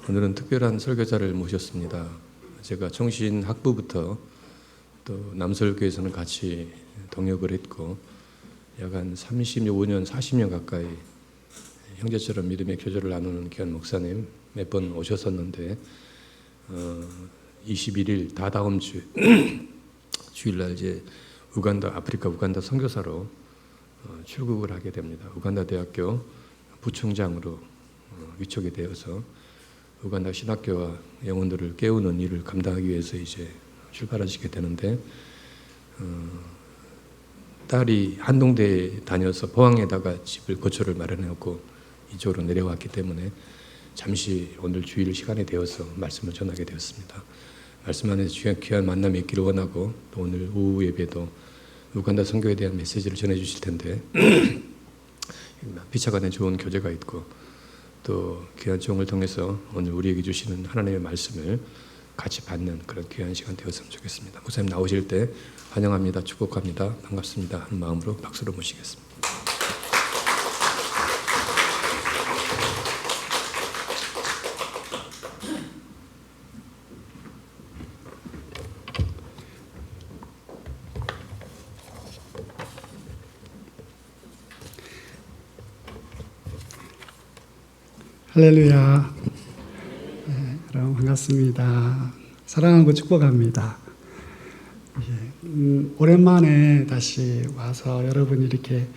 오늘은 특별한 설교자를 모셨습니다. 제가 청신학부부터 또 남설교에서는 같이 동역을 했고 약 한 35년, 40년 가까이 형제처럼 믿음의 교제를 나누는 귀한 목사님 몇 번 오셨었는데 21일 다다음 주 주일날 이제 아프리카 우간다 선교사로 출국을 하게 됩니다. 우간다 대학교 부총장으로 위촉이 되어서 우간다 신학교와 영혼들을 깨우는 일을 감당하기 위해서 이제 출발하시게 되는데 딸이 한동대에 다녀서 포항에다가 집을 거처를 마련해놓고 이쪽으로 내려왔기 때문에 잠시 오늘 주일 시간이 되어서 말씀을 전하게 되었습니다. 말씀 안에서 귀한 만남이 있기를 원하고 또 오늘 오후 예배도 우간다 선교에 대한 메시지를 전해주실 텐데 피차간에 좋은 교제가 있고 또 귀한 종을 통해서 오늘 우리에게 주시는 하나님의 말씀을 같이 받는 그런 귀한 시간 되었으면 좋겠습니다. 목사님 나오실 때 환영합니다. 축복합니다. 반갑습니다 하는 마음으로 박수로 모시겠습니다. 할렐루야. 네, 여러분 반갑습니다. 사랑하고 축복합니다. 오랜만에 다시 와서 여러분 이렇게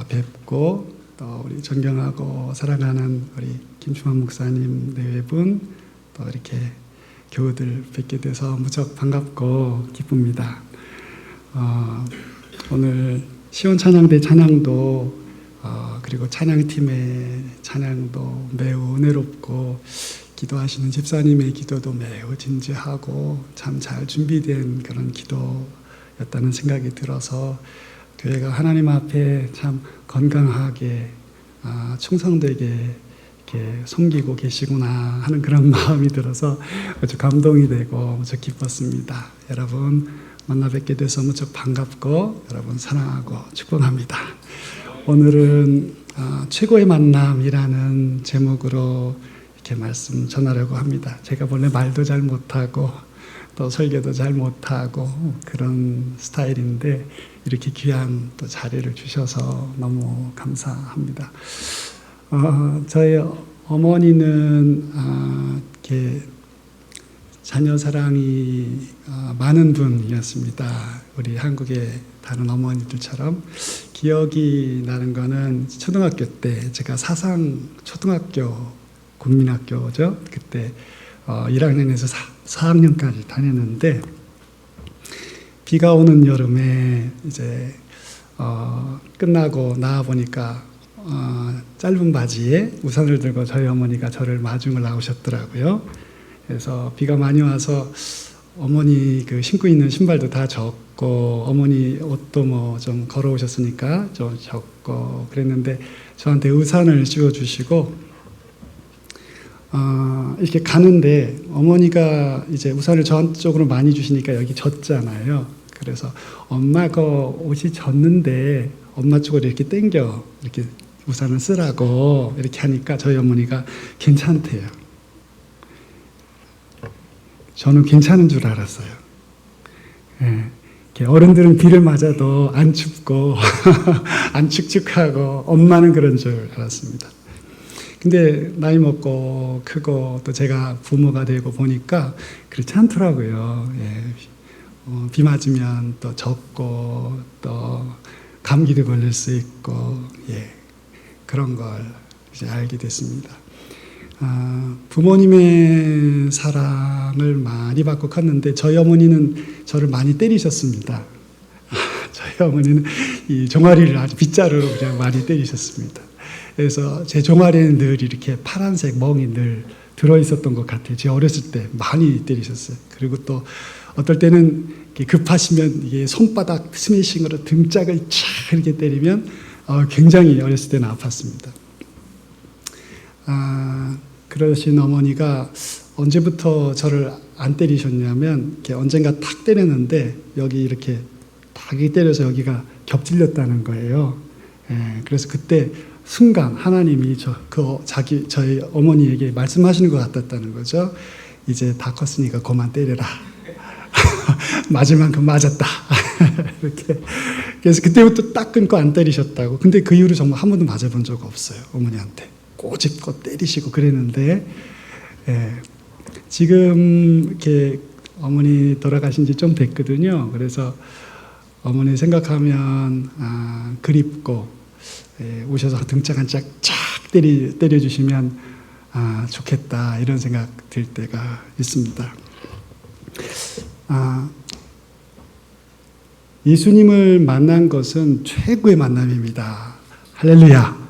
뵙고 또 우리 존경하고 사랑하는 우리 김충환 목사님 네 분 또 이렇게 교우들 뵙게 돼서 무척 반갑고 기쁩니다. 오늘 시온 찬양대 찬양도 그리고 찬양팀의 찬양도 매우 은혜롭고 기도하시는 집사님의 기도도 매우 진지하고 참 잘 준비된 그런 기도였다는 생각이 들어서 교회가 하나님 앞에 참 건강하게 충성되게 이렇게 섬기고 계시구나 하는 그런 마음이 들어서 무척 감동이 되고 무척 기뻤습니다. 여러분 만나 뵙게 돼서 무척 반갑고 여러분 사랑하고 축복합니다. 오늘은 최고의 만남이라는 제목으로 이렇게 말씀 전하려고 합니다. 제가 원래 말도 잘 못하고 또 설교도 잘 못하고 그런 스타일인데 이렇게 귀한 또 자리를 주셔서 너무 감사합니다. 저희 어머니는 이렇게 자녀 사랑이 많은 분이었습니다. 우리 한국의 다른 어머니들처럼. 기억이 나는 거는 초등학교 때 제가 사상 초등학교 국민학교죠. 그때 1학년에서 4학년까지 다녔는데 비가 오는 여름에 이제 끝나고 나와 보니까 짧은 바지에 우산을 들고 저희 어머니가 저를 마중을 나오셨더라고요. 그래서 비가 많이 와서 어머니 그 신고 있는 신발도 다 젖고 어머니 옷도 뭐 좀 걸어오셨으니까 좀 젖고 그랬는데 저한테 우산을 씌워주시고 이렇게 가는데 어머니가 이제 우산을 저쪽으로 많이 주시니까 여기 젖잖아요. 그래서 엄마가 옷이 젖는데 엄마 쪽으로 이렇게 당겨 이렇게 우산을 쓰라고 이렇게 하니까 저희 어머니가 괜찮대요. 저는 괜찮은 줄 알았어요. 예, 어른들은 비를 맞아도 안 춥고 안 축축하고 엄마는 그런 줄 알았습니다. 근데 나이 먹고 크고 또 제가 부모가 되고 보니까 그렇지 않더라고요. 예, 비 맞으면 또 젖고 또 감기도 걸릴 수 있고 예, 그런 걸 이제 알게 됐습니다. 부모님의 사랑을 많이 받고 컸는데 저희 어머니는 저를 많이 때리셨습니다. 저희 어머니는 이 종아리를 아주 빗자루로 그냥 많이 때리셨습니다. 그래서 제 종아리에는 늘 이렇게 파란색 멍이 늘 들어있었던 것 같아요. 제가 어렸을 때 많이 때리셨어요. 그리고 또 어떨 때는 급하시면 이게 손바닥 스매싱으로 등짝을 촥 이렇게 때리면 굉장히 어렸을 때는 아팠습니다. 그러신 어머니가 언제부터 저를 안 때리셨냐면 이렇게 언젠가 탁 때렸는데 여기 이렇게 탁 때려서 여기가 겹질렸다는 거예요. 예, 그래서 그때 순간 하나님이 저희 어머니에게 말씀하시는 것 같았다는 거죠. 이제 다 컸으니까 그만 때려라. 맞을 만큼 맞았다. 이렇게. 그래서 그때부터 딱 끊고 안 때리셨다고. 근데 그 이후로 정말 한 번도 맞아본 적 없어요. 어머니한테. 꼬집고 때리시고 그랬는데, 지금 이렇게 어머니 돌아가신 지 좀 됐거든요. 그래서 어머니 생각하면 그립고, 오셔서 등짝 한 짝 쫙 때려주시면 좋겠다 이런 생각 들 때가 있습니다. 예수님을 만난 것은 최고의 만남입니다. 할렐루야.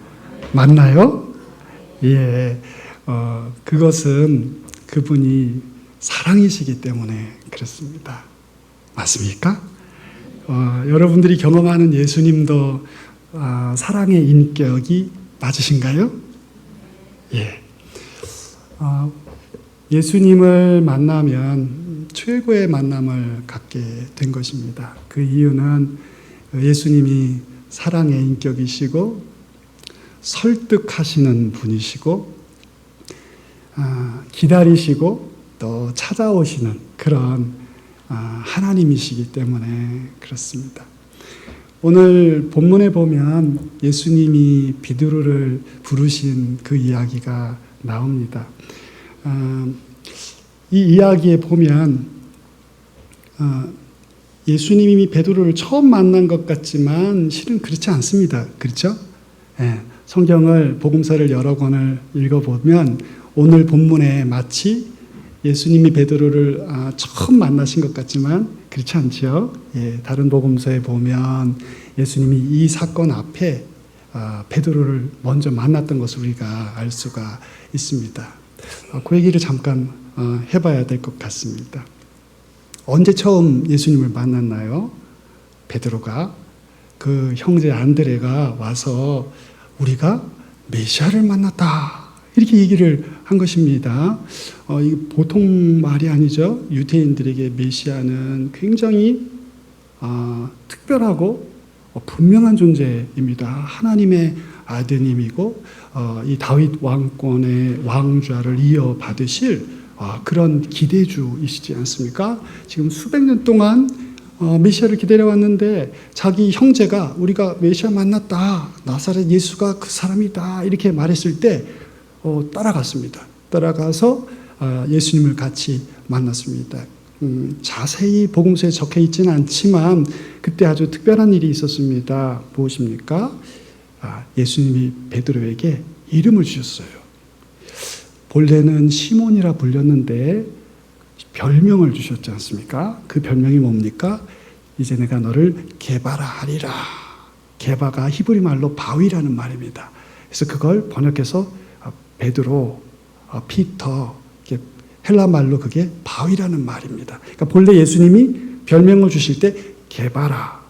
맞나요? 예. 그것은 그분이 사랑이시기 때문에 그렇습니다. 맞습니까? 여러분들이 경험하는 예수님도 사랑의 인격이 맞으신가요? 예. 예수님을 만나면 최고의 만남을 갖게 된 것입니다. 그 이유는 예수님이 사랑의 인격이시고 설득하시는 분이시고 기다리시고 또 찾아오시는 그런 하나님이시기 때문에 그렇습니다. 오늘 본문에 보면 예수님이 베드로를 부르신 그 이야기가 나옵니다. 이 이야기에 보면 예수님이 베드로를 처음 만난 것 같지만 실은 그렇지 않습니다. 그렇죠? 예, 성경을 복음서를 여러 권을 읽어보면 오늘 본문에 마치 예수님이 베드로를 처음 만나신 것 같지만 그렇지 않죠. 예, 다른 복음서에 보면 예수님이 이 사건 앞에 베드로를 먼저 만났던 것을 우리가 알 수가 있습니다. 그 얘기를 잠깐 해봐야 될 것 같습니다. 언제 처음 예수님을 만났나요? 베드로가 그 형제 안드레가 와서 우리가 메시아를 만났다 이렇게 얘기를 한 것입니다. 이게 보통 말이 아니죠. 유대인들에게 메시아는 굉장히 특별하고 분명한 존재입니다. 하나님의 아드님이고 이 다윗 왕권의 왕좌를 이어받으실 그런 기대주이시지 않습니까? 지금 수백 년 동안 메시아를 기다려왔는데 자기 형제가 우리가 메시아 만났다. 나사렛 예수가 그 사람이다. 이렇게 말했을 때 따라갔습니다. 따라가서 예수님을 같이 만났습니다. 자세히 복음서에 적혀 있지는 않지만 그때 아주 특별한 일이 있었습니다. 무엇입니까? 예수님이 베드로에게 이름을 주셨어요. 본래는 시몬이라 불렸는데 별명을 주셨지 않습니까? 그 별명이 뭡니까? 이제 내가 너를 게바라 하리라. 게바가 히브리 말로 바위라는 말입니다. 그래서 그걸 번역해서 베드로, 피터, 헬라 말로 그게 바위라는 말입니다. 그러니까 본래 예수님이 별명을 주실 때 게바라,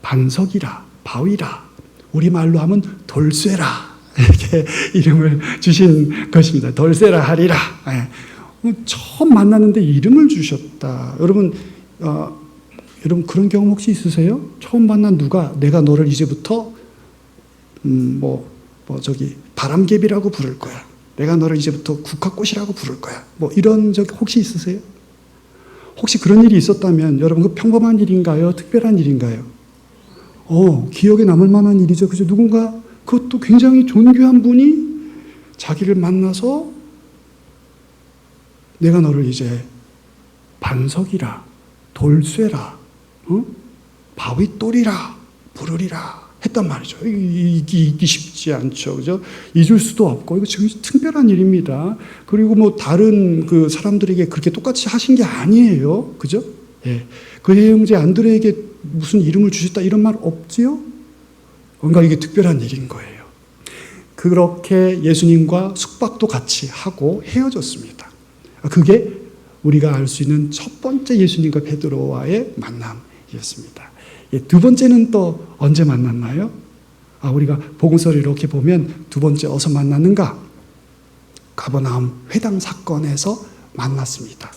반석이라, 바위라, 우리 말로 하면 돌쇠라 이렇게 이름을 주신 것입니다. 돌쇠라 하리라. 처음 만났는데 이름을 주셨다. 여러분 그런 경험 혹시 있으세요? 처음 만난 누가 내가 너를 이제부터 바람개비라고 부를 거야. 내가 너를 이제부터 국화꽃이라고 부를 거야. 이런 적 혹시 있으세요? 혹시 그런 일이 있었다면 여러분 그 평범한 일인가요? 특별한 일인가요? 기억에 남을 만한 일이죠. 그죠? 누군가 그것도 굉장히 존귀한 분이 자기를 만나서 내가 너를 이제 반석이라, 돌쇠라, 바위돌이라 부르리라 했단 말이죠. 이기 쉽지 않죠. 그죠? 잊을 수도 없고, 이거 지금 특별한 일입니다. 그리고 다른 그 사람들에게 그렇게 똑같이 하신 게 아니에요. 그죠? 예. 그 형제 안드레에게 무슨 이름을 주셨다 이런 말 없지요? 뭔가 이게 특별한 일인 거예요. 그렇게 예수님과 숙박도 같이 하고 헤어졌습니다. 그게 우리가 알 수 있는 첫 번째 예수님과 베드로와의 만남이었습니다. 두 번째는 또 언제 만났나요? 우리가 복음서를 이렇게 보면 두 번째 어디서 만났는가? 가버나움 회당 사건에서 만났습니다.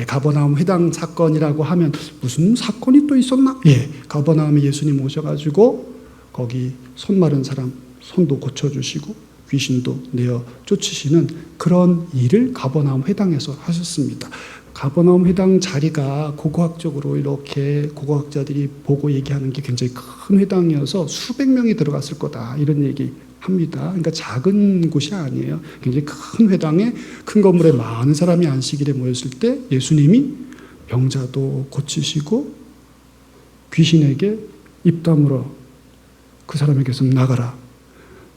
가버나움 회당 사건이라고 하면 무슨 사건이 또 있었나? 가버나움에 예수님 오셔가지고 거기 손 마른 사람 손도 고쳐주시고 귀신도 내어 쫓으시는 그런 일을 가버나움 회당에서 하셨습니다. 가버나움 회당 자리가 고고학적으로 이렇게 고고학자들이 보고 얘기하는 게 굉장히 큰 회당이어서 수백 명이 들어갔을 거다 이런 얘기 합니다. 그러니까 작은 곳이 아니에요. 굉장히 큰 회당에 큰 건물에 많은 사람이 안식일에 모였을 때 예수님이 병자도 고치시고 귀신에게 입 다물어 그 사람에게서 나가라.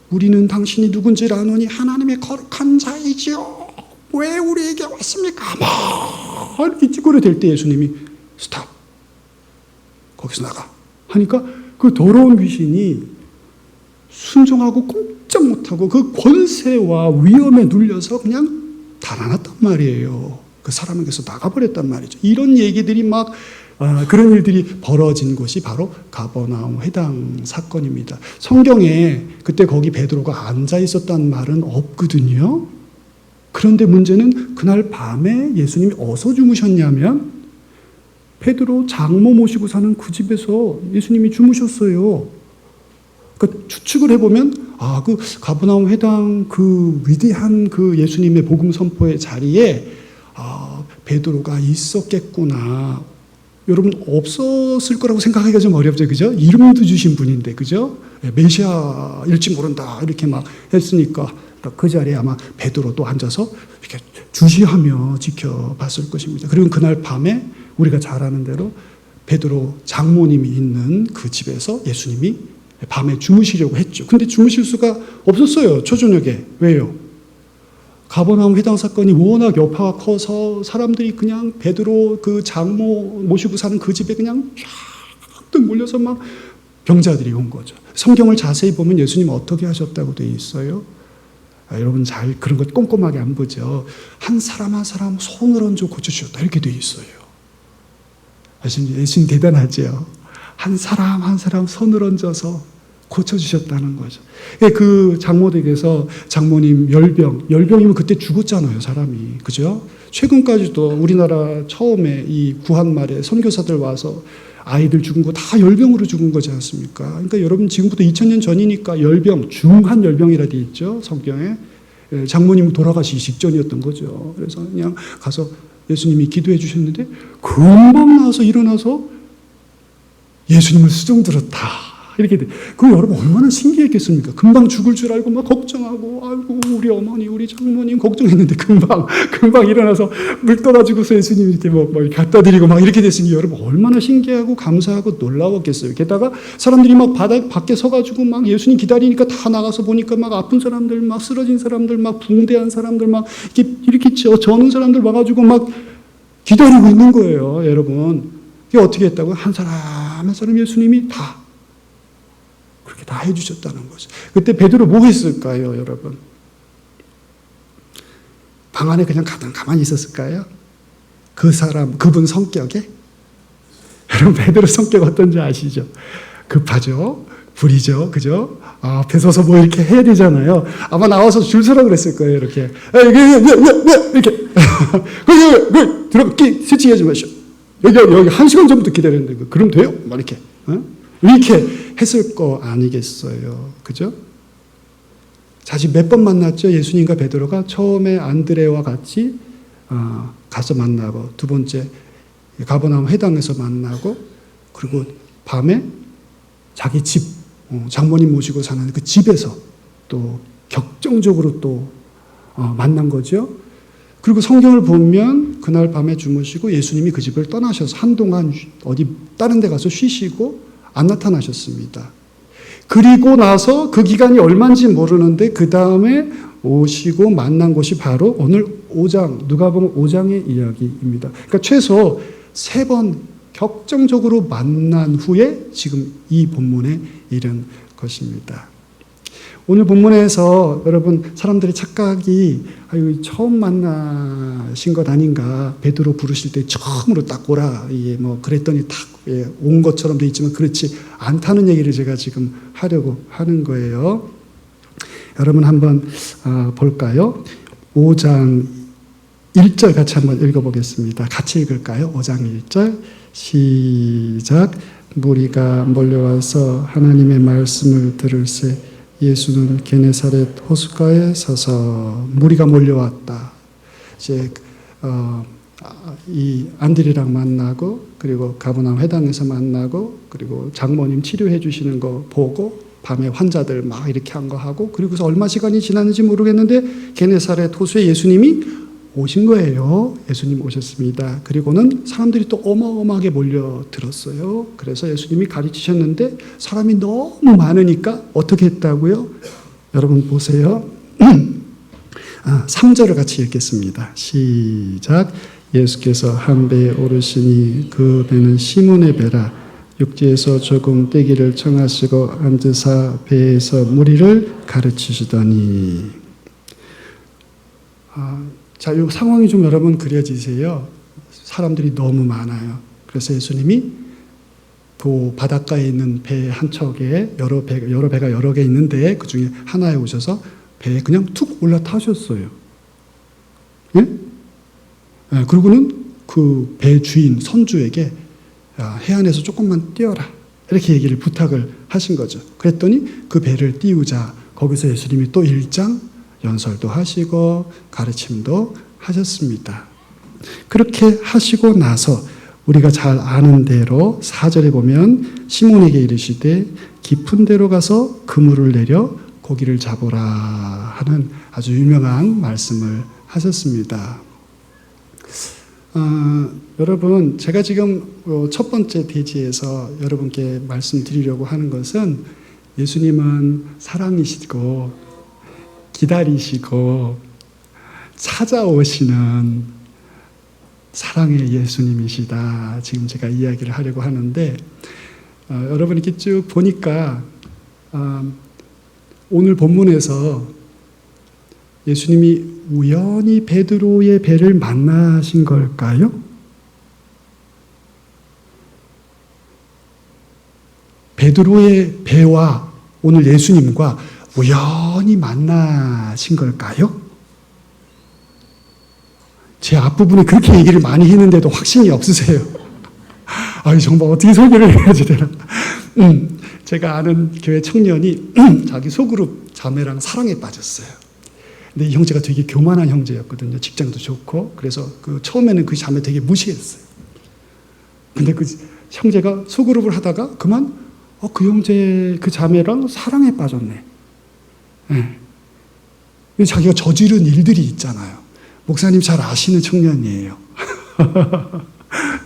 우리는 당신이 누군지를 아노니 하나님의 거룩한 자이지요. 왜 우리에게 왔습니까? 이렇게 찌그러 댈 때 예수님이 스탑. 거기서 나가. 하니까 그 더러운 귀신이 순종하고 꼼짝 못하고 그 권세와 위험에 눌려서 그냥 달아났단 말이에요. 그 사람에게서 나가버렸단 말이죠. 이런 얘기들이 막 그런 일들이 벌어진 곳이 바로 가버나움 회당 사건입니다. 성경에 그때 거기 베드로가 앉아 있었다는 말은 없거든요. 그런데 문제는 그날 밤에 예수님이 어디서 주무셨냐면 베드로 장모 모시고 사는 그 집에서 예수님이 주무셨어요. 그러니까 추측을 해보면 그 가버나움 회당 그 위대한 그 예수님의 복음 선포의 자리에 베드로가 있었겠구나. 여러분 없었을 거라고 생각하기가 좀 어렵죠, 그죠? 이름도 주신 분인데, 그죠? 메시아일지 모른다 이렇게 막 했으니까 그 자리에 아마 베드로도 앉아서 이렇게 주시하며 지켜봤을 것입니다. 그리고 그날 밤에 우리가 잘 아는 대로 베드로 장모님이 있는 그 집에서 예수님이 밤에 주무시려고 했죠. 근데 주무실 수가 없었어요, 초저녁에. 왜요? 가버나움 회당 사건이 워낙 여파가 커서 사람들이 그냥 베드로 그 장모 모시고 사는 그 집에 그냥 쫙 몰려서 막 병자들이 온 거죠. 성경을 자세히 보면 예수님 어떻게 하셨다고 돼 있어요? 여러분 잘 그런 것 꼼꼼하게 안 보죠. 한 사람 한 사람 손을 얹어 고쳐주셨다 이렇게 돼 있어요. 예수님 대단하죠. 한 사람 한 사람 손을 얹어서 고쳐주셨다는 거죠. 그 장모댁에서 장모님 열병이면 그때 죽었잖아요, 사람이. 그죠? 최근까지도 우리나라 처음에 이 구한 말에 선교사들 와서 아이들 죽은 거 다 열병으로 죽은 거지 않습니까? 그러니까 여러분 지금부터 2000년 전이니까 열병, 중한 열병이라 돼 있죠, 성경에. 장모님 돌아가시기 직전이었던 거죠. 그래서 그냥 가서 예수님이 기도해 주셨는데 금방 나와서 일어나서 예수님을 수종 들었다. 이렇게 돼. 그 여러분 얼마나 신기했겠습니까? 금방 죽을 줄 알고 막 걱정하고, 아이고 우리 어머니, 우리 장모님 걱정했는데 금방 일어나서 물 떠가지고서 예수님 이렇게 뭐 갖다 드리고 막 이렇게 됐으니 여러분 얼마나 신기하고 감사하고 놀라웠겠어요. 게다가 사람들이 막 밖에 서가지고 막 예수님 기다리니까 다 나가서 보니까 막 아픈 사람들, 막 쓰러진 사람들, 막 붕대한 사람들, 막 이렇게 저는 사람들 와가지고 막 기다리고 있는 거예요, 여러분. 이게 어떻게 했다고요? 한 사람 한 사람 예수님이 다 그렇게 다 해주셨다는 거죠. 그때 베드로 뭐 했을까요, 여러분? 방 안에 그냥 가만히 있었을까요? 그분 성격에? 여러분 베드로 성격 어떤지 아시죠? 급하죠? 부리죠? 그죠? 앞에 서서 뭐 이렇게 해야 되잖아요. 아마 나와서 줄 서라 그랬을 거예요, 이렇게. 이렇게. 들어가, 세팅하지 마시오. 여기 1시간 전부터 기다렸는데, 그럼 돼요? 막 이렇게. 이렇게 했을 거 아니겠어요. 그죠? 자주 몇 번 만났죠? 예수님과 베드로가 처음에 안드레와 같이 가서 만나고, 두 번째 가버나움 회당에서 만나고, 그리고 밤에 자기 집, 장모님 모시고 사는 그 집에서 또 격정적으로 또 만난 거죠. 그리고 성경을 보면 그날 밤에 주무시고 예수님이 그 집을 떠나셔서 한동안 어디 다른 데 가서 쉬시고 안 나타나셨습니다. 그리고 나서 그 기간이 얼마인지 모르는데 그 다음에 오시고 만난 곳이 바로 오늘 5장, 누가복음 5장의 이야기입니다. 그러니까 최소 3번 격정적으로 만난 후에 지금 이 본문에 이른 것입니다. 오늘 본문에서 여러분 사람들의 착각이 처음 만나신 것 아닌가, 베드로 부르실 때 처음으로 딱 오라 뭐 그랬더니 딱 온 것처럼 돼 있지만 그렇지 않다는 얘기를 제가 지금 하려고 하는 거예요. 여러분 한번 볼까요? 5장 1절 같이 한번 읽어보겠습니다. 같이 읽을까요? 5장 1절 시작. 무리가 몰려와서 하나님의 말씀을 들을새 예수는 게네사렛 호숫가에 서서 무리가 몰려왔다. 이제 이 안드레랑 만나고 그리고 가버나움 회당에서 만나고 그리고 장모님 치료해 주시는 거 보고 밤에 환자들 막 이렇게 한 거 하고 그리고서 얼마 시간이 지났는지 모르겠는데 게네사렛 호수에 예수님이 오신 거예요. 예수님 오셨습니다. 그리고는 사람들이 또 어마어마하게 몰려들었어요. 그래서 예수님이 가르치셨는데 사람이 너무 많으니까 어떻게 했다고요? 여러분 보세요. 3절을 같이 읽겠습니다. 시작. 예수께서 한 배에 오르시니 그 배는 시몬의 배라. 육지에서 조금 떼기를 청하시고 앉으사 배에서 무리를 가르치시더니. 자, 이 상황이 좀 여러분 그려지세요. 사람들이 너무 많아요. 그래서 예수님이 그 바닷가에 있는 배 한 척에 여러 배가 여러 개 있는데 그 중에 하나에 오셔서 배에 그냥 툭 올라타셨어요. 예? 예, 그리고는 그 배 주인 선주에게 해안에서 조금만 띄워라 이렇게 얘기를 부탁을 하신 거죠. 그랬더니 그 배를 띄우자 거기서 예수님이 또 1장 연설도 하시고 가르침도 하셨습니다. 그렇게 하시고 나서 우리가 잘 아는 대로 4절에 보면 시몬에게 이르시되 깊은 데로 가서 그물을 내려 고기를 잡으라 하는 아주 유명한 말씀을 하셨습니다. 여러분, 제가 지금 첫 번째 대지에서 여러분께 말씀드리려고 하는 것은 예수님은 사랑이시고 기다리시고 찾아오시는 사랑의 예수님이시다. 지금 제가 이야기를 하려고 하는데 여러분 이렇게 쭉 보니까 오늘 본문에서 예수님이 우연히 베드로의 배를 만나신 걸까요? 베드로의 배와 오늘 예수님과 우연히 만나신 걸까요? 제 앞부분에 그렇게 얘기를 많이 했는데도 확신이 없으세요. 정말 어떻게 설교를 해야지 되나. 제가 아는 교회 청년이 자기 소그룹 자매랑 사랑에 빠졌어요. 근데 이 형제가 되게 교만한 형제였거든요. 직장도 좋고. 그래서 처음에는 그 자매 되게 무시했어요. 근데 그 형제가 소그룹을 하다가 그만 그 형제 그 자매랑 사랑에 빠졌네. 네. 자기가 저지른 일들이 있잖아요. 목사님 잘 아시는 청년이에요.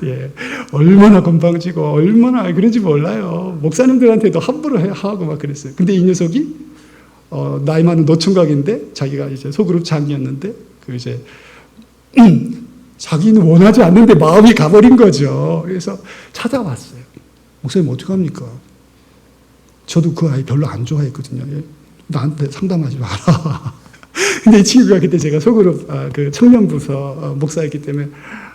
예, 얼마나 건방지고 얼마나 그런지 몰라요. 목사님들한테도 함부로 하고 막 그랬어요. 근데 이 녀석이 나이 많은 노총각인데 자기가 이제 소그룹 장이었는데 이제 자기는 원하지 않는데 마음이 가버린 거죠. 그래서 찾아왔어요. 목사님 어떡합니까? 저도 그 아이 별로 안 좋아했거든요. 나한테 상담하지 마라. 근데 이 친구가 그때 제가 소그룹 그 청년부서 목사였기 때문에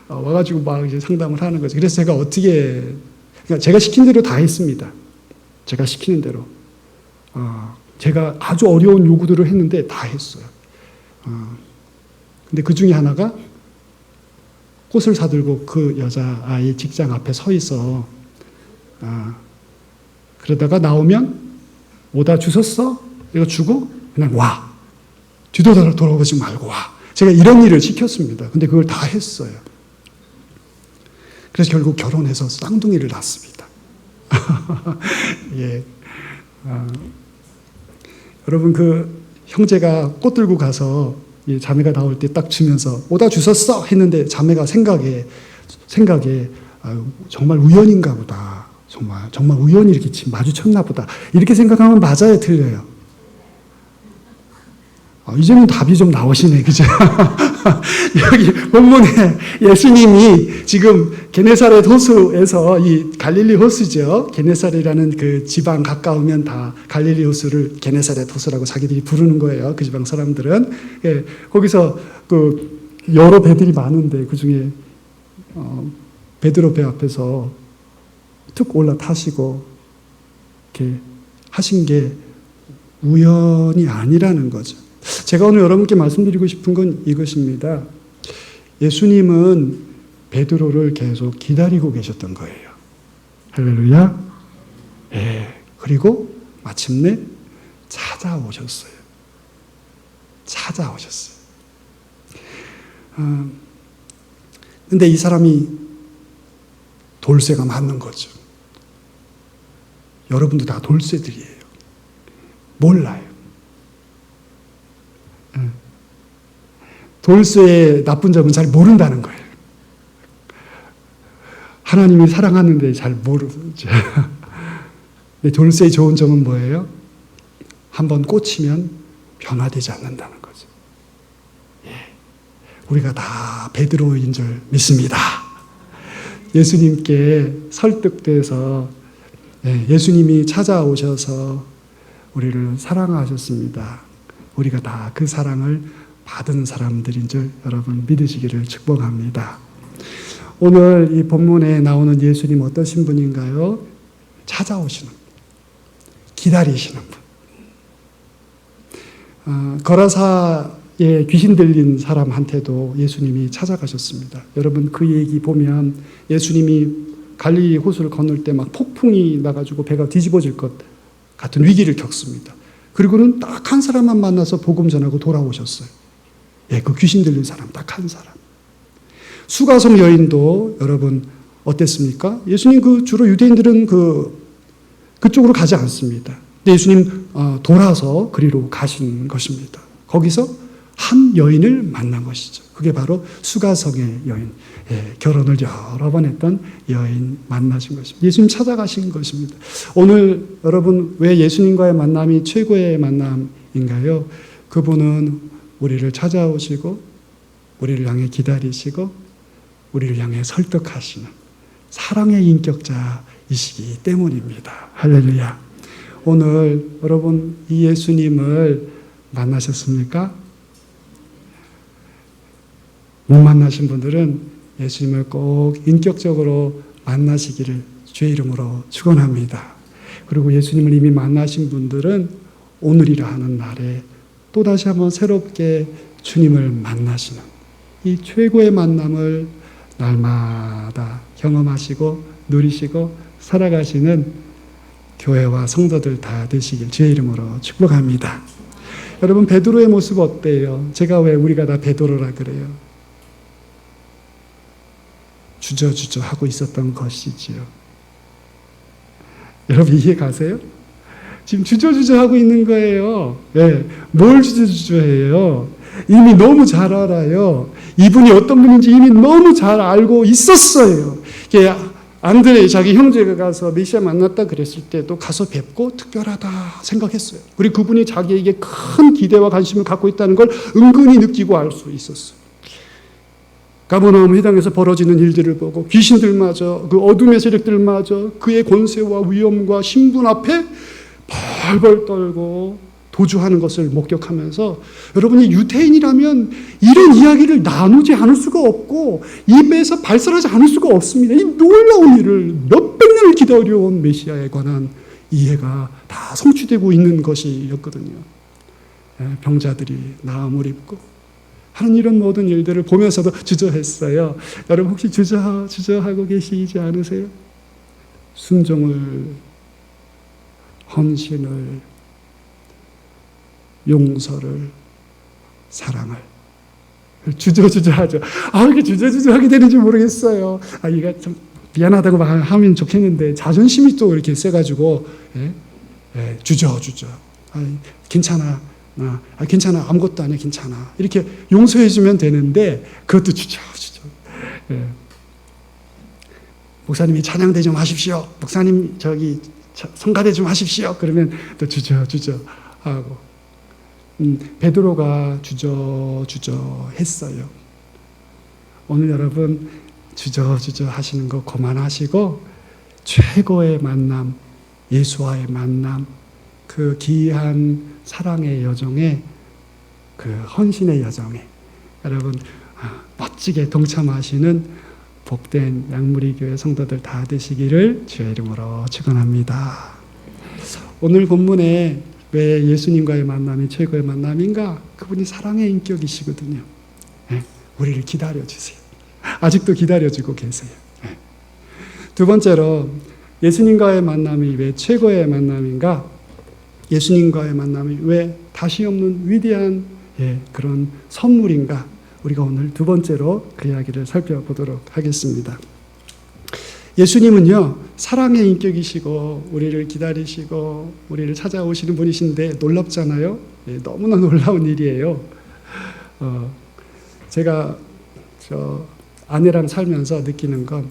와가지고 막 이제 상담을 하는 거죠. 그래서 제가 그러니까 제가 시킨 대로 다 했습니다. 제가 시키는 대로. 제가 아주 어려운 요구들을 했는데 다 했어요. 근데 그 중에 하나가 꽃을 사들고 그 여자아이 직장 앞에 서 있어. 그러다가 나오면 오다 주셨어? 이거 주고 그냥 와. 뒤도 돌아보지 말고 와. 제가 이런 일을 시켰습니다. 근데 그걸 다 했어요. 그래서 결국 결혼해서 쌍둥이를 낳습니다. 예. 여러분 그 형제가 꽃 들고 가서 자매가 나올 때 딱 주면서 오다 주셨어 했는데 자매가 생각에 정말 우연인가 보다. 정말 우연히 이렇게 마주쳤나 보다. 이렇게 생각하면 맞아요, 틀려요? 이제는 답이 좀 나오시네, 그죠? 여기 본문에 예수님이 지금 게네사렛 호수에서 이 갈릴리 호수죠. 게네사렛이라는 그 지방 가까우면 다 갈릴리 호수를 게네사렛 호수라고 자기들이 부르는 거예요. 그 지방 사람들은. 예, 거기서 그 여러 배들이 많은데 그 중에 베드로 배 앞에서 툭 올라타시고 이렇게 하신 게 우연이 아니라는 거죠. 제가 오늘 여러분께 말씀드리고 싶은 건 이것입니다. 예수님은 베드로를 계속 기다리고 계셨던 거예요. 할렐루야. 예. 그리고 마침내 찾아오셨어요. 찾아오셨어요. 근데 이 사람이 돌쇠가 맞는 거죠. 여러분도 다 돌쇠들이에요. 몰라요. 돌쇠의 나쁜 점은 잘 모른다는 거예요. 하나님이 사랑하는데 잘 모르죠. 돌쇠의 좋은 점은 뭐예요? 한번 꽂히면 변화되지 않는다는 거죠. 우리가 다 베드로인 줄 믿습니다. 예수님께 설득돼서 예수님이 찾아오셔서 우리를 사랑하셨습니다. 우리가 다 그 사랑을 받은 사람들인 줄 여러분 믿으시기를 축복합니다. 오늘 이 본문에 나오는 예수님 어떠신 분인가요? 찾아오시는 분, 기다리시는 분. 거라사에 귀신 들린 사람한테도 예수님이 찾아가셨습니다. 여러분 그 얘기 보면 예수님이 갈릴리 호수를 건널 때 막 폭풍이 나가지고 배가 뒤집어질 것 같은 위기를 겪습니다. 그리고는 딱 한 사람만 만나서 복음 전하고 돌아오셨어요. 그 귀신 들린 사람 딱 한 사람. 수가성 여인도 여러분 어땠습니까? 예수님 주로 유대인들은 그쪽으로 가지 않습니다. 근데 예수님 돌아서 그리로 가신 것입니다. 거기서 한 여인을 만난 것이죠. 그게 바로 수가성의 여인, 결혼을 여러 번 했던 여인 만나신 것입니다. 예수님 찾아가신 것입니다. 오늘 여러분 왜 예수님과의 만남이 최고의 만남인가요? 그분은 우리를 찾아오시고 우리를 향해 기다리시고 우리를 향해 설득하시는 사랑의 인격자이시기 때문입니다. 할렐루야. 오늘 여러분 이 예수님을 만나셨습니까? 못 만나신 분들은 예수님을 꼭 인격적으로 만나시기를 주의 이름으로 축원합니다. 그리고 예수님을 이미 만나신 분들은 오늘이라 하는 날에 또다시 한번 새롭게 주님을 만나시는 이 최고의 만남을 날마다 경험하시고 누리시고 살아가시는 교회와 성도들 다 되시길 주의 이름으로 축복합니다. 여러분 베드로의 모습 어때요? 제가 왜 우리가 다 베드로라 그래요? 주저주저 하고 있었던 것이지요. 여러분 이해 가세요? 지금 주저주저 하고 있는 거예요. 뭘 주저주저해요? 이미 너무 잘 알아요. 이분이 어떤 분인지 이미 너무 잘 알고 있었어요. 안드레 자기 형제가 가서 메시아 만났다 그랬을 때도 가서 뵙고 특별하다 생각했어요. 그리고 그분이 자기에게 큰 기대와 관심을 갖고 있다는 걸 은근히 느끼고 알 수 있었어요. 가버나움 회당에서 벌어지는 일들을 보고 귀신들마저 그 어둠의 세력들마저 그의 권세와 위엄과 신분 앞에 벌벌 떨고 도주하는 것을 목격하면서 여러분이 유대인이라면 이런 이야기를 나누지 않을 수가 없고 입에서 발설하지 않을 수가 없습니다. 이 놀라운 일을 몇백 년을 기다려온 메시아에 관한 이해가 다 성취되고 있는 것이었거든요. 병자들이 나음을 입고 하는 이런 모든 일들을 보면서도 주저했어요. 여러분 혹시 주저하고 계시지 않으세요? 순종을, 헌신을, 용서를, 사랑을 주저주저하죠. 이렇게 주저주저하게 되는지 모르겠어요. 이거 좀 미안하다고 하면 좋겠는데 자존심이 또 이렇게 세가지고 주저주저. 괜찮아. 괜찮아. 아무것도 아니야. 괜찮아. 이렇게 용서해주면 되는데 그것도 주저주저. 목사님이 찬양대 좀 하십시오. 목사님 성가대 좀 하십시오. 그러면 또 주저주저 하고. 베드로가 주저주저 했어요. 오늘 여러분 주저주저 하시는 거 그만하시고 최고의 만남, 예수와의 만남, 그 기이한 사랑의 여정에, 그 헌신의 여정에 여러분 멋지게 동참하시는 복된 양무리교회 성도들 다 되시기를 주의 이름으로 축원합니다. 오늘 본문에 왜 예수님과의 만남이 최고의 만남인가? 그분이 사랑의 인격이시거든요. 우리를 기다려주세요. 아직도 기다려주고 계세요. 두 번째로 예수님과의 만남이 왜 최고의 만남인가? 예수님과의 만남이 왜 다시 없는 위대한 그런 선물인가? 우리가 오늘 두 번째로 그 이야기를 살펴보도록 하겠습니다. 예수님은요, 사랑의 인격이시고 우리를 기다리시고 우리를 찾아오시는 분이신데 놀랍잖아요. 너무나 놀라운 일이에요. 제가 아내랑 살면서 느끼는 건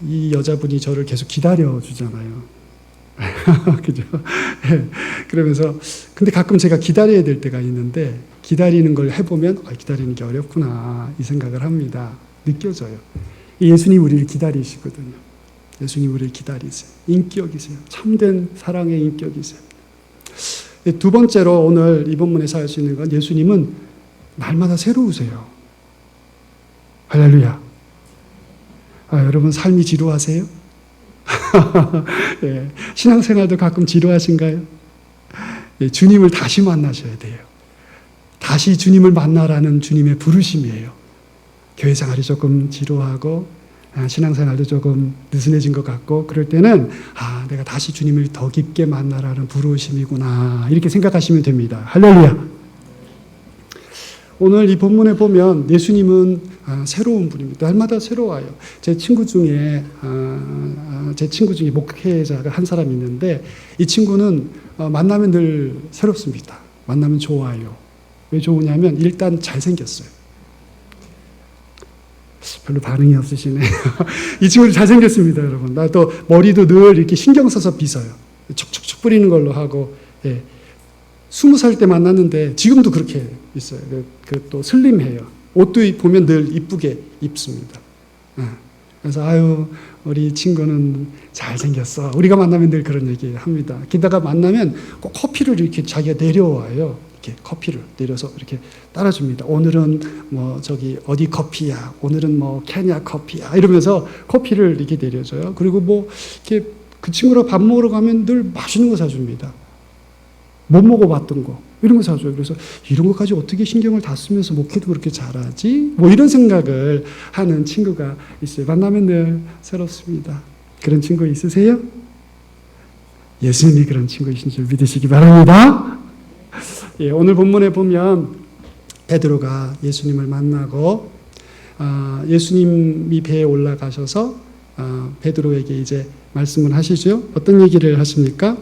이 여자분이 저를 계속 기다려 주잖아요. 그죠? 그러면서 근데 가끔 제가 기다려야 될 때가 있는데 기다리는 걸 해보면 기다리는 게 어렵구나 이 생각을 합니다. 느껴져요. 예수님 우리를 기다리시거든요. 예수님 우리를 기다리세요. 인격이세요. 참된 사랑의 인격이세요. 두 번째로 오늘 이 본문에서 알 수 있는 건 예수님은 날마다 새로우세요. 할렐루야. 여러분 삶이 지루하세요? 예, 신앙생활도 가끔 지루하신가요? 주님을 다시 만나셔야 돼요. 다시 주님을 만나라는 주님의 부르심이에요. 교회 생활이 조금 지루하고 신앙생활도 조금 느슨해진 것 같고 그럴 때는 내가 다시 주님을 더 깊게 만나라는 부르심이구나 이렇게 생각하시면 됩니다. 할렐루야. 오늘 이 본문에 보면 예수님은 새로운 분입니다. 날마다 새로워요. 제 친구 중에 목회자가 한 사람이 있는데 이 친구는 만나면 늘 새롭습니다. 만나면 좋아요. 왜 좋으냐면 일단 잘생겼어요. 별로 반응이 없으시네. 이 친구도 잘생겼습니다, 여러분. 나도 머리도 늘 이렇게 신경 써서 빗어요. 촉촉촉 뿌리는 걸로 하고, 20살 때 만났는데 지금도 그렇게 있어요. 또 슬림해요. 옷도 보면 늘 이쁘게 입습니다. 그래서 우리 친구는 잘생겼어. 우리가 만나면 늘 그런 얘기 합니다. 게다가 만나면 꼭 커피를 이렇게 자기가 내려와요. 이렇게 커피를 내려서 이렇게 따라줍니다. 오늘은 어디 커피야. 오늘은 케냐 커피야. 이러면서 커피를 이렇게 내려줘요. 그리고 이렇게 그 친구랑 밥 먹으러 가면 늘 맛있는 거 사줍니다. 못 먹어봤던 거 이런 거 사줘요. 그래서 이런 것까지 어떻게 신경을 다 쓰면서 목회도 그렇게 잘하지? 이런 생각을 하는 친구가 있어요. 만나면 늘 새롭습니다. 그런 친구 있으세요? 예수님이 그런 친구이신 줄 믿으시기 바랍니다. 오늘 본문에 보면 베드로가 예수님을 만나고 예수님이 배에 올라가셔서 베드로에게 이제 말씀을 하시죠. 어떤 얘기를 하십니까?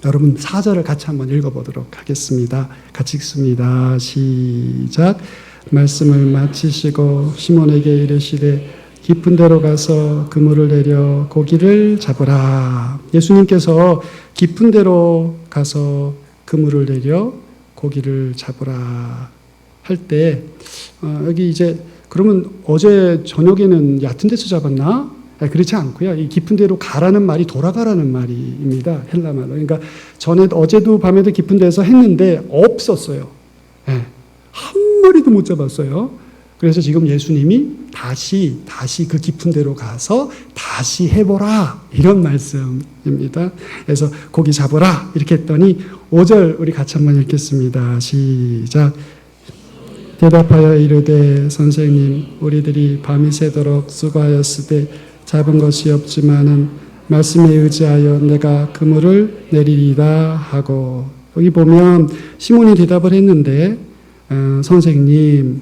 여러분 4절을 같이 한번 읽어보도록 하겠습니다. 같이 읽습니다. 시작. 말씀을 마치시고 시몬에게 이르시되 깊은 데로 가서 그물을 내려 고기를 잡으라. 예수님께서 깊은 데로 가서 그물을 내려 고기를 잡으라 할 때 여기 이제 그러면 어제 저녁에는 얕은 데서 잡았나? 그렇지 않고요. 이 깊은 데로 가라는 말이 돌아가라는 말입니다. 헬라 말로. 그러니까 어제도 밤에도 깊은 데서 했는데 없었어요. 한 마리도 못 잡았어요. 그래서 지금 예수님이 다시 그 깊은 데로 가서 다시 해보라 이런 말씀입니다. 그래서 고기 잡으라 이렇게 했더니 5절 우리 같이 한번 읽겠습니다. 시작. 대답하여 이르되 선생님 우리들이 밤이 새도록 수고하였으되 잡은 것이 없지만은 말씀에 의지하여 내가 그물을 내리리다 하고 여기 보면 시몬이 대답을 했는데 선생님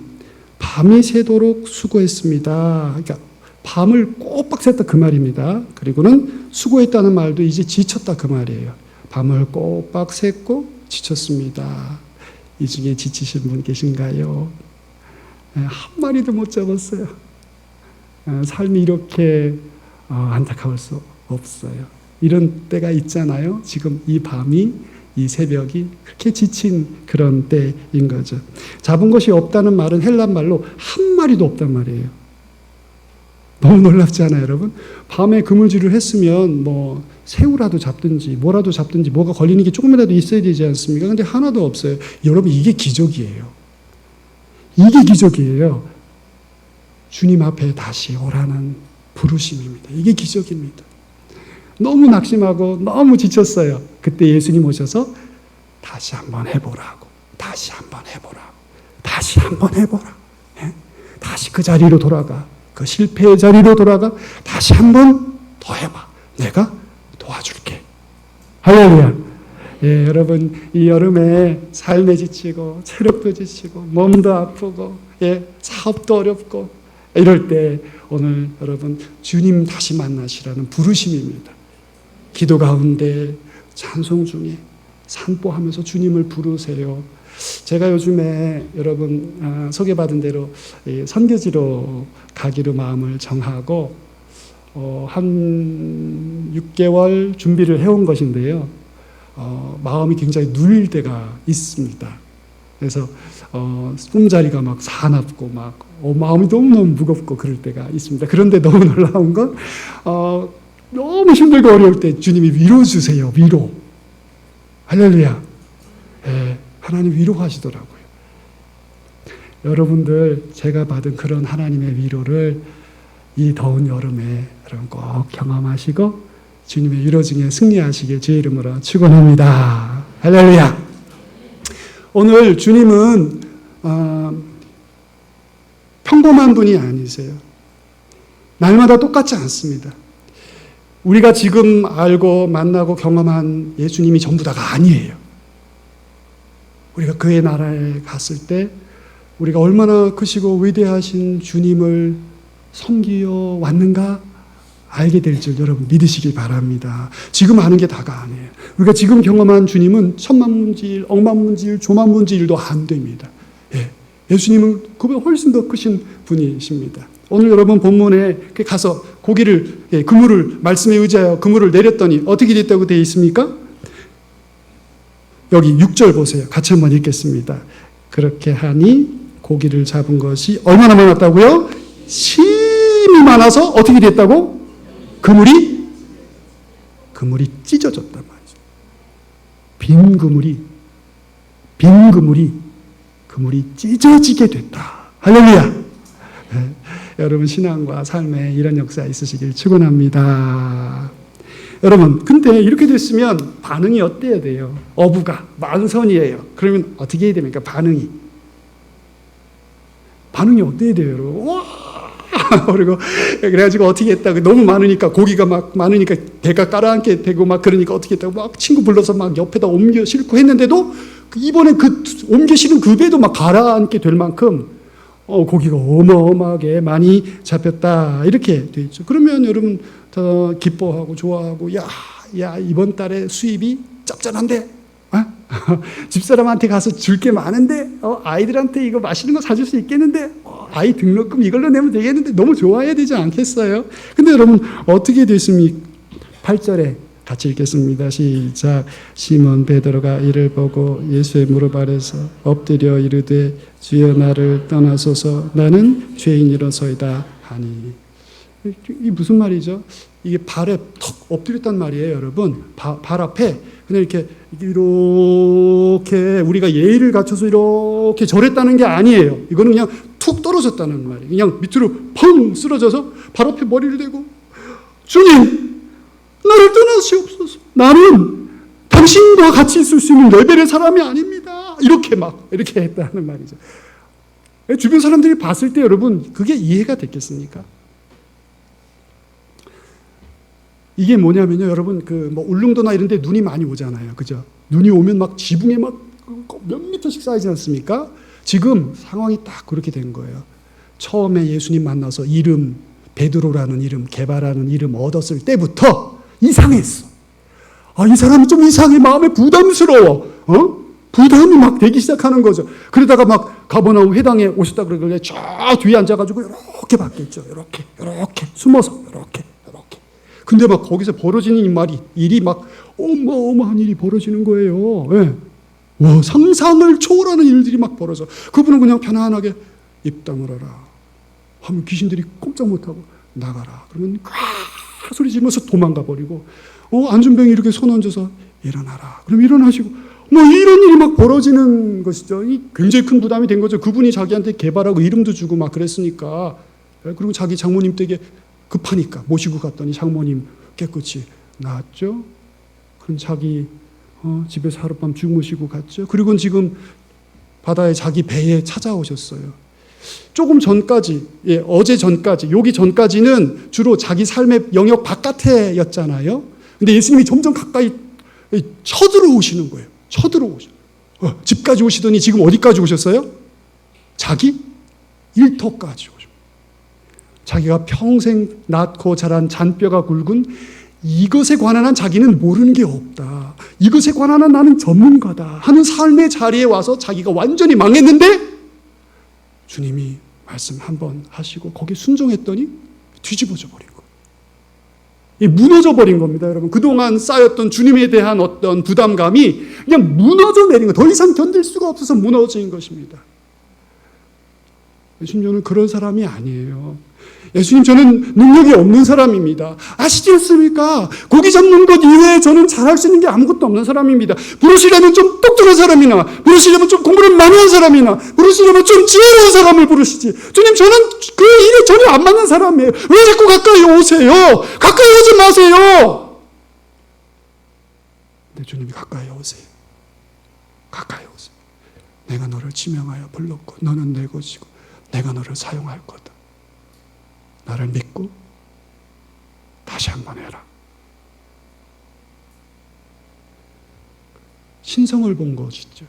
밤이 새도록 수고했습니다. 그러니까 밤을 꼬박 샜다 그 말입니다. 그리고는 수고했다는 말도 이제 지쳤다 그 말이에요. 밤을 꼬박 샜고 지쳤습니다. 이 중에 지치신 분 계신가요? 한 마리도 못 잡았어요. 삶이 이렇게 안타까울 수 없어요. 이런 때가 있잖아요. 지금 이 밤이 이 새벽이 그렇게 지친 그런 때인 거죠. 잡은 것이 없다는 말은 헬란 말로 한 마리도 없단 말이에요. 너무 놀랍지 않아요, 여러분? 밤에 그물질을 했으면 새우라도 잡든지 뭐라도 잡든지 뭐가 걸리는 게 조금이라도 있어야 되지 않습니까? 근데 하나도 없어요. 여러분 이게 기적이에요. 이게 기적이에요. 주님 앞에 다시 오라는 부르심입니다. 이게 기적입니다. 너무 낙심하고 너무 지쳤어요. 그때 예수님 오셔서 다시 한번 해보라고. 다시 한번 해보라고. 다시 한번 해보라. 다시 그 자리로 돌아가. 그 실패의 자리로 돌아가. 다시 한번 더 해봐. 내가 도와줄게. 할렐루야. 예, 여러분 이 여름에 삶에 지치고 체력도 지치고 몸도 아프고 사업도 어렵고 이럴 때 오늘 여러분 주님 다시 만나시라는 부르심입니다. 기도 가운데 찬송 중에 산보하면서 주님을 부르세요. 제가 요즘에 여러분 소개받은 대로 선교지로 가기로 마음을 정하고 한 6개월 준비를 해온 것인데요. 마음이 굉장히 눌릴 때가 있습니다. 그래서 꿈자리가 막 사납고 막 마음이 너무너무 무겁고 그럴 때가 있습니다. 그런데 너무 놀라운 건 너무 힘들고 어려울 때 주님이 위로 주세요. 위로. 할렐루야. 하나님 위로하시더라고요. 여러분들 제가 받은 그런 하나님의 위로를 이 더운 여름에 여러분 꼭 경험하시고 주님의 위로 중에 승리하시길 주의 이름으로 축원합니다. 할렐루야. 오늘 주님은 평범한 분이 아니세요. 날마다 똑같지 않습니다. 우리가 지금 알고 만나고 경험한 예수님이 전부 다가 아니에요. 우리가 그의 나라에 갔을 때 우리가 얼마나 크시고 위대하신 주님을 섬기어 왔는가 알게 될 줄 여러분 믿으시길 바랍니다. 지금 아는 게 다가 아니에요. 우리가 지금 경험한 주님은 천만문지일, 억만문지일, 조만문지일도 안 됩니다. 예수님은 그보다 훨씬 더 크신 분이십니다. 오늘 여러분 본문에 가서 고기를 그물을 말씀에 의지하여 그물을 내렸더니 어떻게 됐다고 되어 있습니까? 여기 6절 보세요. 같이 한번 읽겠습니다. 그렇게 하니 고기를 잡은 것이 얼마나 많았다고요? 심이 많아서 어떻게 됐다고? 그물이 찢어졌단 말이죠. 빈 그물이 찢어지게 됐다. 할렐루야. 여러분 신앙과 삶에 이런 역사 있으시길 축원합니다. 여러분 근데 이렇게 됐으면 반응이 어때야 돼요? 어부가 만선이에요. 그러면 어떻게 해야 됩니까? 반응이 어때야 돼요? 여러분? 와! 그리고 그래가지고 어떻게 했다? 너무 많으니까 고기가 막 많으니까 배가 깔아앉게 되고 막 그러니까 어떻게 했다고 막 친구 불러서 막 옆에다 옮겨 싣고 했는데도 이번에 그 옮겨 실은 그 배도 막 가라앉게 될 만큼 고기가 어마어마하게 많이 잡혔다 이렇게 돼 있죠. 그러면 여러분 더 기뻐하고 좋아하고 야 이번 달에 수입이 짭짤한데 집사람한테 가서 줄 게 많은데 아이들한테 이거 맛있는 거 사줄 수 있겠는데 아이 등록금 이걸로 내면 되겠는데 너무 좋아해야 되지 않겠어요? 근데 여러분 어떻게 됐습니까? 8절에 같이 읽겠습니다. 시작. 시몬 베드로가 이를 보고 예수의 무릎 아래서 엎드려 이르되 주여 나를 떠나소서 나는 죄인이로소이다 하니. 이게 무슨 말이죠? 이게 발에 턱 엎드렸단 말이에요, 여러분. 발 앞에 그냥 이렇게 우리가 예의를 갖춰서 이렇게 절했다는 게 아니에요. 이거는 그냥 툭 떨어졌다는 말이에요. 그냥 밑으로 펑 쓰러져서 발 앞에 머리를 대고 주님 나를 떠나시옵소서. 나는 당신과 같이 있을 수 있는 레벨의 사람이 아닙니다. 이렇게 했다는 말이죠. 주변 사람들이 봤을 때 여러분 그게 이해가 됐겠습니까? 이게 뭐냐면요, 여러분 울릉도나 이런 데 눈이 많이 오잖아요. 그죠? 눈이 오면 막 지붕에 막 몇 미터씩 쌓이지 않습니까? 지금 상황이 딱 그렇게 된 거예요. 처음에 예수님 만나서 이름 베드로라는 이름, 게바라는 이름 얻었을 때부터 이상했어. 이 사람이 좀 이상해. 마음에 부담스러워. 부담이 막 되기 시작하는 거죠. 그러다가 막 가버나움 회당에 오셨다 그러길래 저 뒤에 앉아가지고 이렇게 봤겠죠. 이렇게 숨어서 이렇게. 근데 막 거기서 벌어지는 일이 막 어마어마한 일이 벌어지는 거예요. 와, 상상을 초월하는 일들이 막 벌어져. 그분은 그냥 편안하게 입 다물어라 하면 귀신들이 꼼짝 못하고 나가라 그러면 꽉 소리 지르면서 도망가 버리고 안준병이 이렇게 손 얹어서 일어나라 그럼 일어나시고 이런 일이 막 벌어지는 것이죠. 굉장히 큰 부담이 된 거죠. 그분이 자기한테 개발하고 이름도 주고 막 그랬으니까. 그리고 자기 장모님 댁에 급하니까 모시고 갔더니 장모님 깨끗이 나았죠. 그럼 자기 집에서 하룻밤 주무시고 갔죠. 그리고 지금 바다에 자기 배에 찾아오셨어요. 조금 전까지, 어제 전까지, 여기 전까지는 주로 자기 삶의 영역 바깥에였잖아요. 근데 예수님이 점점 가까이 쳐들어오시는 거예요. 쳐들어오시는 거예요. 집까지 오시더니 지금 어디까지 오셨어요? 자기 일터까지 오셨어요. 자기가 평생 낳고 자란 잔뼈가 굵은 이것에 관한 한 자기는 모르는 게 없다. 이것에 관한 한 나는 전문가다 하는 삶의 자리에 와서 자기가 완전히 망했는데 주님이 말씀 한번 하시고 거기에 순종했더니 뒤집어져 버린 거예요. 무너져 버린 겁니다, 여러분. 그동안 쌓였던 주님에 대한 어떤 부담감이 그냥 무너져 내린 거예요. 더 이상 견딜 수가 없어서 무너진 것입니다. 예수님은 그런 사람이 아니에요. 예수님, 저는 능력이 없는 사람입니다. 아시지 않습니까? 고기 잡는 것 이외에 저는 잘할 수 있는 게 아무것도 없는 사람입니다. 부르시려면 좀 똑똑한 사람이나, 부르시려면 좀 공부를 많이 한 사람이나, 부르시려면 좀 지혜로운 사람을 부르시지. 주님, 저는 그 일에 전혀 안 맞는 사람이에요. 왜 자꾸 가까이 오세요? 가까이 오지 마세요. 근데 주님이 가까이 오세요. 가까이 오세요. 내가 너를 지명하여 불렀고 너는 내 것이고 내가 너를 사용할 거다. 나를 믿고 다시 한번 해라. 신성을 본 것이죠.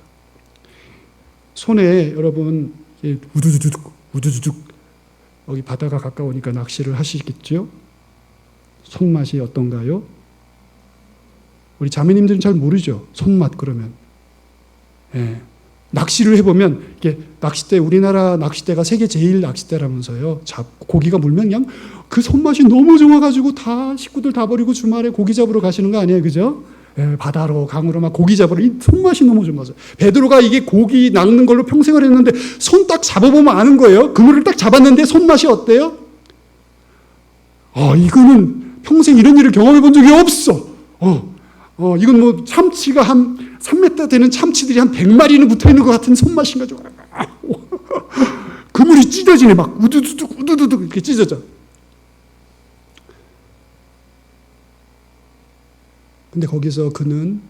손에 여러분 우두두둑 여기 바다가 가까우니까 낚시를 하시겠죠? 손맛이 어떤가요? 우리 자매님들은 잘 모르죠. 손맛 그러면. 예. 낚시를 해보면 이게 낚싯대, 우리나라 낚싯대가 세계 제일 낚싯대라면서요. 고기가 물면 그냥 그 손맛이 너무 좋아가지고 다 식구들 다 버리고 주말에 고기 잡으러 가시는 거 아니에요, 그죠? 예, 바다로 강으로 막 고기 잡으러 이 손맛이 너무 좋아서 베드로가 이게 고기 낚는 걸로 평생을 했는데 손 딱 잡아보면 아는 거예요. 그물을 딱 잡았는데 손맛이 어때요? 이거는 평생 이런 일을 경험해 본 적이 없어. 이건 뭐 참치가 한 3m 되는 참치들이 한 100마리는 붙어 있는 것 같은 손맛인 거죠. 그물이 찢어지네. 막 우두두둑 이렇게 찢어져. 근데 거기서 그는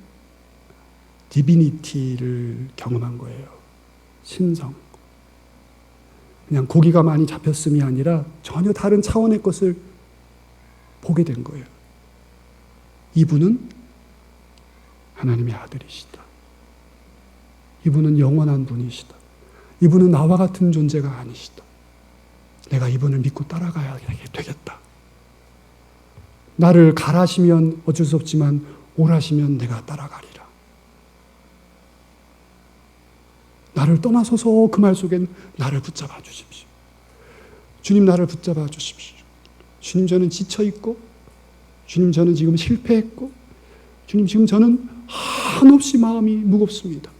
디비니티를 경험한 거예요. 신성. 그냥 고기가 많이 잡혔음이 아니라 전혀 다른 차원의 것을 보게 된 거예요. 이분은 하나님의 아들이시다. 이분은 영원한 분이시다. 이분은 나와 같은 존재가 아니시다. 내가 이분을 믿고 따라가야 되겠다. 나를 가라시면 어쩔 수 없지만 오라시면 내가 따라가리라. 나를 떠나서서 그 말 속엔 나를 붙잡아 주십시오. 주님, 나를 붙잡아 주십시오. 주님, 저는 지쳐있고, 주님, 저는 지금 실패했고, 주님, 지금 저는 한없이 마음이 무겁습니다.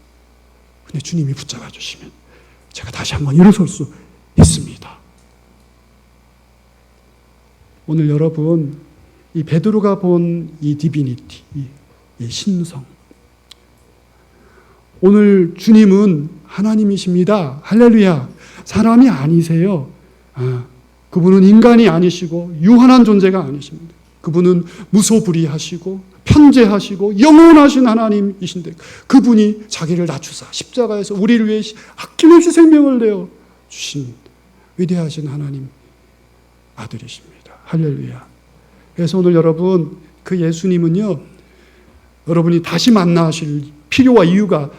근데 주님이 붙잡아 주시면 제가 다시 한번 일어설 수 있습니다. 오늘 여러분, 이 베드로가 본 이 디비니티, 이 신성. 오늘 주님은 하나님이십니다. 할렐루야. 사람이 아니세요. 그분은 인간이 아니시고 유한한 존재가 아니십니다. 그분은 무소불위하시고 편재하시고 영원하신 하나님이신데 그분이 자기를 낮추사 십자가에서 우리를 위해 아낌없이 생명을 내어 주신 위대하신 하나님 아들이십니다. 할렐루야. 그래서 오늘 여러분, 그 예수님은요, 여러분이 다시 만나실 필요와 이유가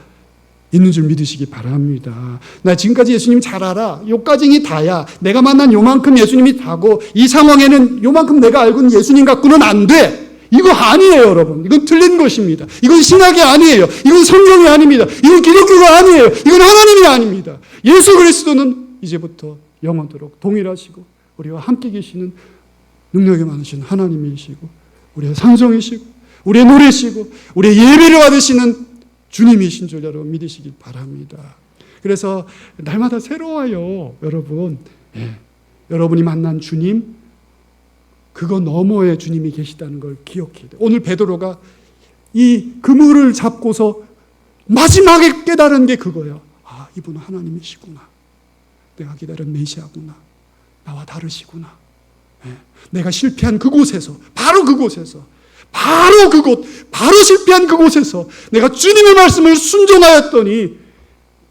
있는 줄 믿으시기 바랍니다. 나 지금까지 예수님 잘 알아. 요까지는 다야. 내가 만난 요만큼 예수님이 다고 이 상황에는 요만큼 내가 알고 있는 예수님 갖고는 안 돼. 이거 아니에요, 여러분. 이건 틀린 것입니다. 이건 신학이 아니에요. 이건 성경이 아닙니다. 이건 기독교가 아니에요. 이건 하나님이 아닙니다. 예수 그리스도는 이제부터 영원토록 동일하시고 우리와 함께 계시는 능력이 많으신 하나님이시고 우리의 산성이시고 우리의 노래시고 우리의 예배를 받으시는 주님이신 줄 여러분 믿으시길 바랍니다. 그래서 날마다 새로워요, 여러분. 여러분이 만난 주님, 그거 너머에 주님이 계시다는 걸 기억해야 돼요. 오늘 베드로가 이 그물을 잡고서 마지막에 깨달은 게 그거예요. 이분은 하나님이시구나. 내가 기다린 메시아구나. 나와 다르시구나. 내가 실패한 그곳에서, 바로 그곳에서, 바로 그곳, 바로 실패한 그곳에서 내가 주님의 말씀을 순종하였더니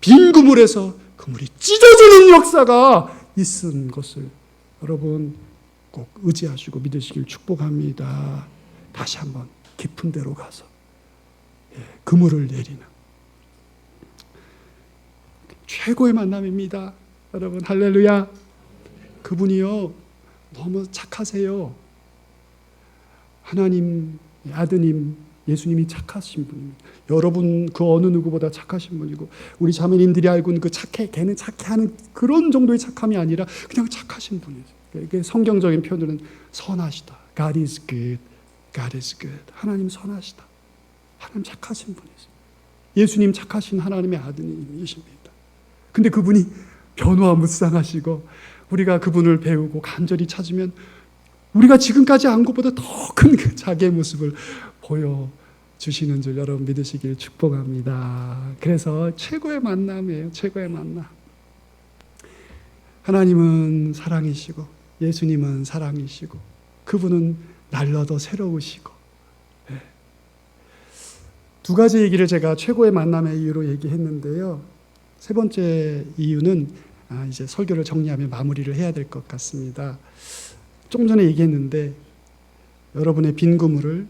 빈 그물에서 그물이 찢어지는 역사가 있은 것을 여러분 꼭 의지하시고 믿으시길 축복합니다. 다시 한번 깊은 데로 가서 그물을 내리는 최고의 만남입니다. 여러분 할렐루야. 그분이요 너무 착하세요. 하나님 아드님 예수님이 착하신 분입니다. 여러분 그 어느 누구보다 착하신 분이고 우리 자매님들이 알고 있는 그 착해 걔는 착해 하는 그런 정도의 착함이 아니라 그냥 착하신 분이죠. 이게 성경적인 표현으로는 선하시다. God is good. God is good. 하나님 선하시다. 하나님 착하신 분이죠. 예수님 착하신 하나님의 아드님이십니다. 근데 그분이 변화무쌍하시고 우리가 그분을 배우고 간절히 찾으면 우리가 지금까지 안 것보다 더 큰 자기의 모습을 보여주시는 줄 여러분 믿으시길 축복합니다. 그래서 최고의 만남이에요. 최고의 만남. 하나님은 사랑이시고 예수님은 사랑이시고 그분은 날마다 새로우시고 두 가지 얘기를 제가 최고의 만남의 이유로 얘기했는데요. 세 번째 이유는 이제 설교를 정리하며 마무리를 해야 될 것 같습니다. 조금 전에 얘기했는데 여러분의 빈 그물을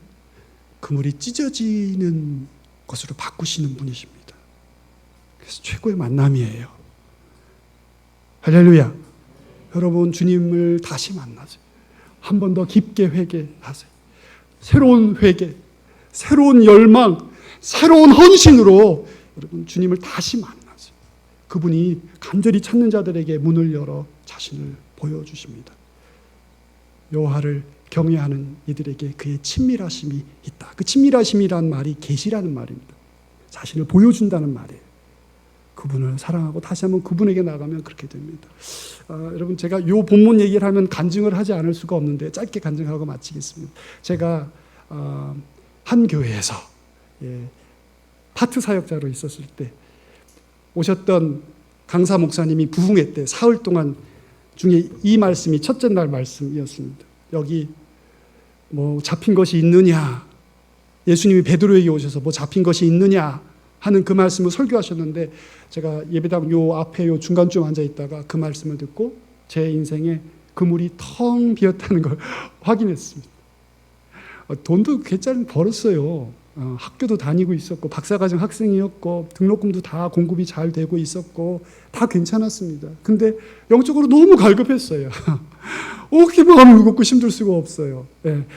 그물이 찢어지는 것으로 바꾸시는 분이십니다. 그래서 최고의 만남이에요. 할렐루야. 여러분 주님을 다시 만나세요. 한 번 더 깊게 회개하세요. 새로운 회개, 새로운 열망, 새로운 헌신으로 여러분 주님을 다시 만나세요. 그분이 간절히 찾는 자들에게 문을 열어 자신을 보여주십니다. 여호와를 경외하는 이들에게 그의 친밀하심이 있다. 그 친밀하심이라는 말이 계시라는 말입니다. 자신을 보여준다는 말이에요. 그분을 사랑하고 다시 한번 그분에게 나가면 그렇게 됩니다. 여러분 제가 이 본문 얘기를 하면 간증을 하지 않을 수가 없는데 짧게 간증하고 마치겠습니다. 제가 한 교회에서 파트 사역자로 있었을 때 오셨던 강사 목사님이 부흥회 때 사흘 동안 중에 이 말씀이 첫째 날 말씀이었습니다. 여기 뭐 잡힌 것이 있느냐, 예수님이 베드로에게 오셔서 뭐 잡힌 것이 있느냐 하는 그 말씀을 설교하셨는데 제가 예배당 요 앞에 요 중간쯤 앉아 있다가 그 말씀을 듣고 제 인생에 그물이 텅 비었다는 걸 확인했습니다. 돈도 괜찮이 벌었어요. 학교도 다니고 있었고 박사과정 학생이었고 등록금도 다 공급이 잘 되고 있었고 다 괜찮았습니다. 근데 영적으로 너무 갈급했어요. 어떻게 마음이 무겁고 힘들 수가 없어요.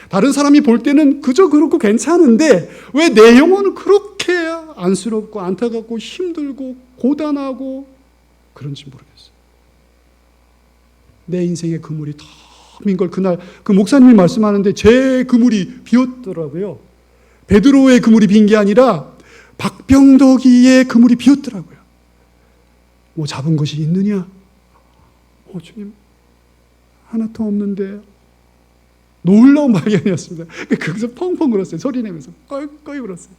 다른 사람이 볼 때는 그저 그렇고 괜찮은데 왜 내 영혼은 그렇게 안쓰럽고 안타깝고 힘들고 고단하고 그런지 모르겠어요. 내 인생의 그물이 텅 빈 걸 그날 그 목사님이 말씀하는데 제 그물이 비었더라고요. 베드로의 그물이 빈 게 아니라 박병덕이의 그물이 비었더라고요. 뭐 잡은 것이 있느냐? 주님 하나도 없는데 놀라운 발견이었습니다. 거기서 펑펑 울었어요. 소리 내면서 껄껄 울었어요.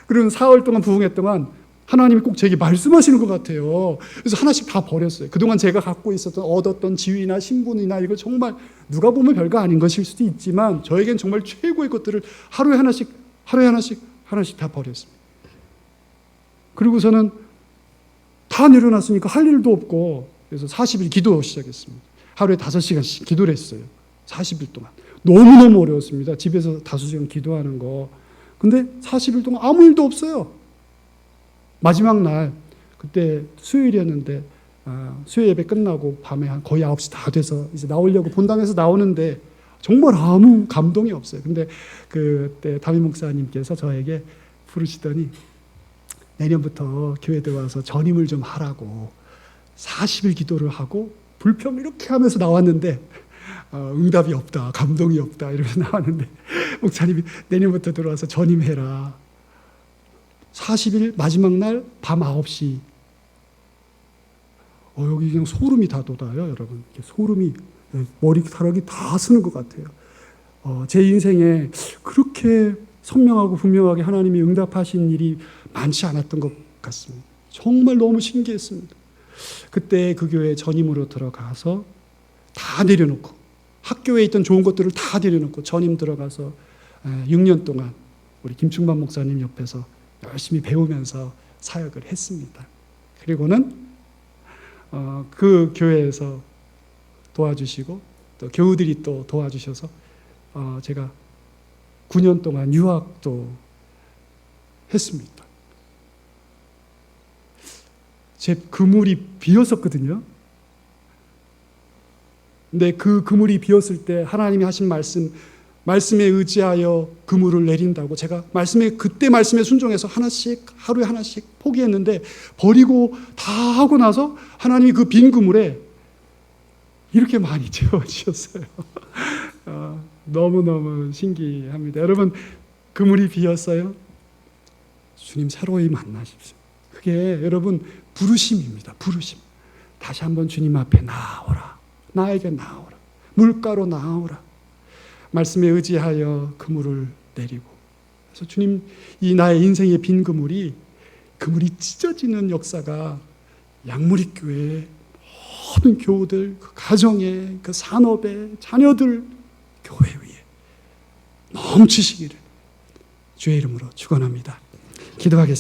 그리고 4월 동안 부흥회 동안 하나님이 꼭 제게 말씀하시는 것 같아요. 그래서 하나씩 다 버렸어요. 그동안 제가 갖고 있었던 얻었던 지위나 신분이나 이거 정말 누가 보면 별거 아닌 것일 수도 있지만 저에겐 정말 최고의 것들을 하루에 하나씩 다 버렸습니다. 그리고서는 다 내려놨으니까 할 일도 없고 그래서 40일 기도 시작했습니다. 하루에 5시간씩 기도를 했어요. 40일 동안. 너무너무 어려웠습니다. 집에서 5시간 기도하는 거. 근데 40일 동안 아무 일도 없어요. 마지막 날 그때 수요일이었는데 수요 예배 끝나고 밤에 한 거의 9시 다 돼서 이제 나오려고 본당에서 나오는데 정말 아무 감동이 없어요. 근데 그때 담임 목사님께서 저에게 부르시더니 내년부터 교회 들어와서 전임을 좀 하라고 40일 기도를 하고 불평 이렇게 하면서 나왔는데 응답이 없다, 감동이 없다 이러면서 나왔는데 목사님이 내년부터 들어와서 전임해라. 40일 마지막 날 밤 9시 여기 그냥 소름이 다 돋아요, 여러분. 소름이 머리카락이 다 쓰는 것 같아요. 제 인생에 그렇게 선명하고 분명하게 하나님이 응답하신 일이 많지 않았던 것 같습니다. 정말 너무 신기했습니다. 그때 그 교회 전임으로 들어가서 다 내려놓고 학교에 있던 좋은 것들을 다 내려놓고 전임 들어가서 6년 동안 우리 김충만 목사님 옆에서 열심히 배우면서 사역을 했습니다. 그리고는 그 교회에서 도와주시고 또 교우들이 또 도와주셔서 제가 9년 동안 유학도 했습니다. 제 그물이 비었었거든요. 근데 그 그물이 비었을 때 하나님이 하신 말씀에 의지하여 그물을 내린다고 제가 그때 말씀에 순종해서 하루에 하나씩 포기했는데, 버리고 다 하고 나서 하나님이 그 빈 그물에 이렇게 많이 채워주셨어요. 너무너무 신기합니다. 여러분, 그물이 비었어요? 주님 새로이 만나십시오. 그게 여러분 부르심입니다. 부르심. 다시 한번 주님 앞에 나아오라. 나에게 나아오라. 물가로 나아오라. 말씀에 의지하여 그물을 내리고. 그래서 주님, 이 나의 인생의 빈 그물이 찢어지는 역사가 양무리 교회의 모든 교우들, 그 가정에, 그 산업에, 자녀들, 교회 위에 넘치시기를 주의 이름으로 축원합니다. 기도하겠습니다.